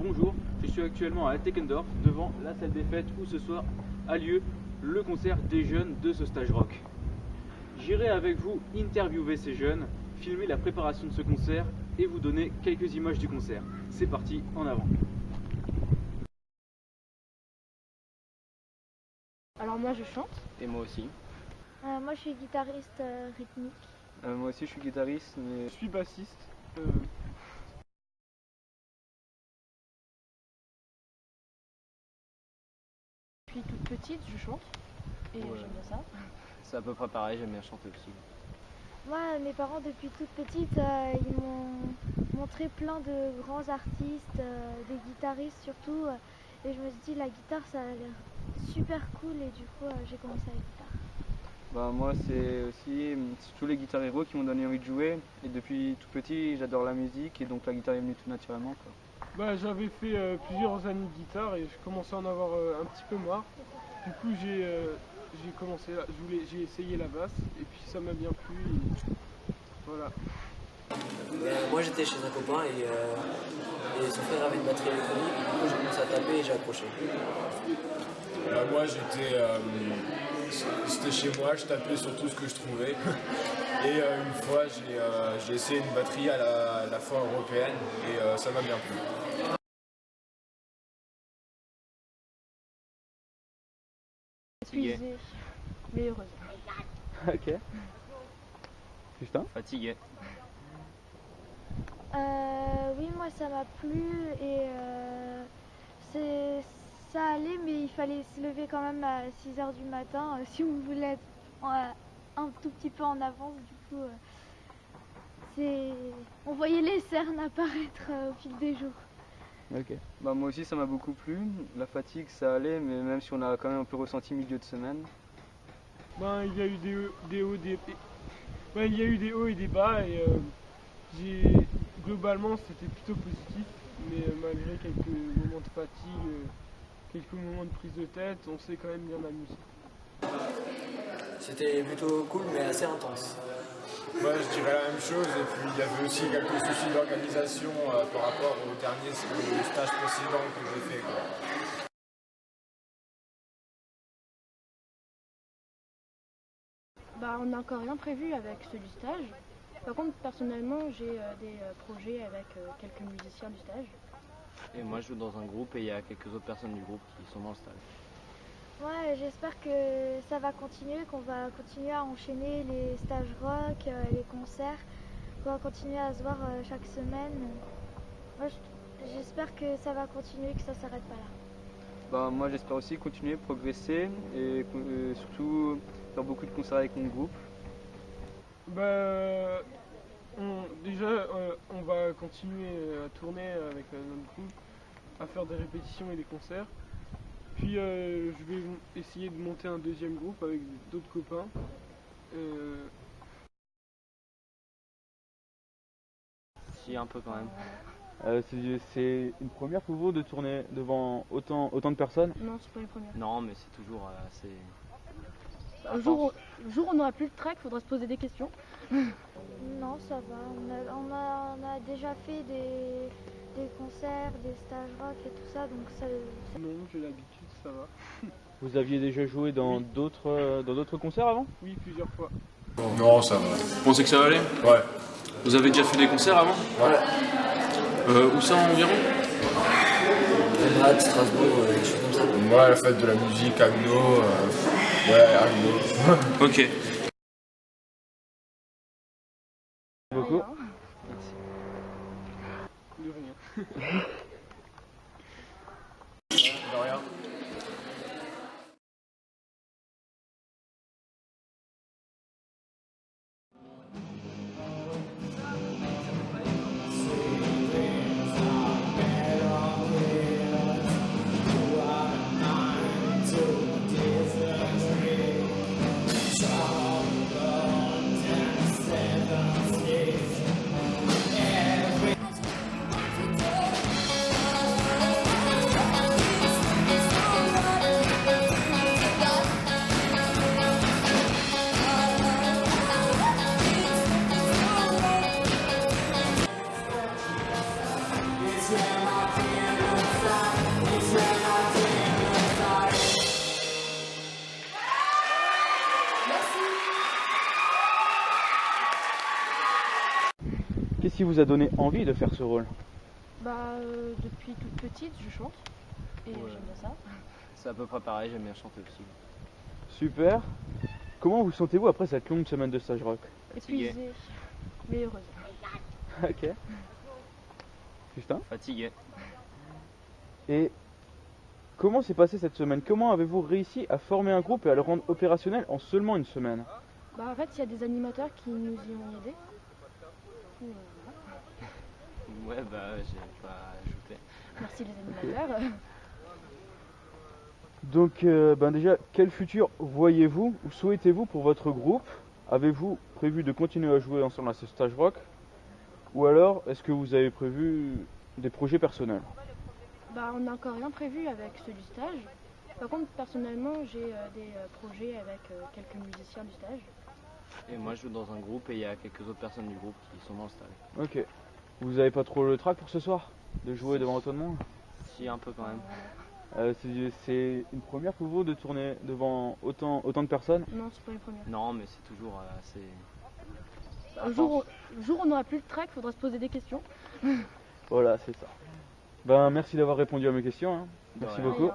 Bonjour, je suis actuellement à Teckendorf devant la salle des fêtes où ce soir a lieu le concert des jeunes de ce stage rock. J'irai avec vous interviewer ces jeunes, filmer la préparation de ce concert et vous donner quelques images du concert. C'est parti, en avant. Alors moi je chante. Et moi aussi. Moi je suis guitariste rythmique. Moi aussi je suis guitariste, mais je suis bassiste. Depuis toute petite je chante et Ouais. j'aime bien ça. C'est à peu près pareil, j'aime bien chanter aussi. Moi, mes parents depuis toute petite, ils m'ont montré plein de grands artistes, des guitaristes surtout. Et je me suis dit la guitare ça a l'air super cool et du coup j'ai commencé à la guitare. Bah, moi c'est aussi tous les guitares héros qui m'ont donné envie de jouer. Et depuis tout petit j'adore la musique et donc la guitare est venue tout naturellement, quoi. Bah, j'avais fait plusieurs années de guitare et je commençais à en avoir un petit peu marre. Du coup j'ai commencé, j'ai essayé la basse et puis ça m'a bien plu et voilà. Moi j'étais chez un copain et son frère avait une batterie électronique, du coup j'ai commencé à taper et j'ai accroché. Moi c'était chez moi, je tapais sur tout ce que je trouvais. Et une fois j'ai essayé une batterie à la fin européenne et ça m'a bien plu. Fatigué. Épuisée, mais heureuse. Ok. Justin ? Fatigué. Oui, moi ça m'a plu et ça allait, mais il fallait se lever quand même à 6h du matin si on voulait être un tout petit peu en avance. Du coup, on voyait les cernes apparaître au fil des jours. Ok. Bah, moi aussi ça m'a beaucoup plu. La fatigue ça allait, mais même si on a quand même un peu ressenti milieu de semaine. Ben, il y a eu des hauts, il y a eu des hauts et des bas et globalement c'était plutôt positif, mais malgré quelques moments de fatigue, quelques moments de prise de tête, on s'est quand même bien amusé. C'était plutôt cool mais assez intense. Moi je dirais la même chose et puis il y avait aussi quelques soucis d'organisation par rapport au stage précédent que j'ai fait, quoi. Bah, on n'a encore rien prévu avec ceux du stage. Par contre personnellement j'ai des projets avec quelques musiciens du stage. Et moi je joue dans un groupe et il y a quelques autres personnes du groupe qui sont dans le stage. Ouais, j'espère que ça va continuer, qu'on va continuer à enchaîner les stages rock, les concerts, qu'on va continuer à se voir chaque semaine. Moi, j'espère que ça va continuer, que ça s'arrête pas là. Bah, moi j'espère aussi continuer, progresser et surtout faire beaucoup de concerts avec mon groupe. Bah, on va continuer à tourner avec notre groupe, à faire des répétitions et des concerts. Puis je vais essayer de monter un deuxième groupe avec d'autres copains. Si, un peu quand même. C'est une première pour vous de tourner devant autant de personnes ? Non, c'est pas les premières. Non, mais c'est toujours assez. Le jour où on n'aura plus le track, il faudra se poser des questions. Non, ça va. On a déjà fait des concerts, des stages rock et tout ça, donc ça. Non, j'ai l'habitude, ça va. Vous aviez déjà joué dans d'autres concerts avant ? Oui, plusieurs fois. Non, ça va. Vous pensez que ça va aller ? Ouais. Vous avez déjà fait des concerts avant ? Ouais. Où ça environ ? Rennes, Strasbourg, des choses comme ça. Moi la fête de la musique, Agno, ouais, Agno. Ok. Beaucoup. De rien. De rien. qui vous a donné envie de faire ce rôle? Depuis toute petite, je chante et j'aime bien ça. C'est à peu près pareil, j'aime bien chanter aussi. Super. Comment vous sentez-vous après cette longue semaine de stage rock? Fatigué. Épuisée, mais heureuse. Ok. Justin? Fatigué. Et comment s'est passée cette semaine? Comment avez-vous réussi à former un groupe et à le rendre opérationnel en seulement une semaine? En fait, il y a des animateurs qui nous y ont aidés. Voilà. Ouais, j'ai pas ajouté. Merci les animateurs. Donc déjà, quel futur voyez-vous ou souhaitez-vous pour votre groupe? Avez-vous prévu de continuer à jouer ensemble à ce stage rock? Ou alors, est-ce que vous avez prévu des projets personnels? On n'a encore rien prévu avec ceux du stage. Par contre, personnellement, j'ai des projets avec quelques musiciens du stage. Et moi je joue dans un groupe et il y a quelques autres personnes du groupe qui sont dans le stage. Ok. Vous avez pas trop le trac pour ce soir? De jouer devant autant de monde? Si, un peu quand même. C'est une première pour vous de tourner devant autant de personnes? Non, c'est pas une première. Non, mais c'est toujours assez... Le jour où on n'aura plus de trac, il faudra se poser des questions. Voilà, c'est ça. Merci d'avoir répondu à mes questions. Hein. Merci rien. beaucoup. Rien.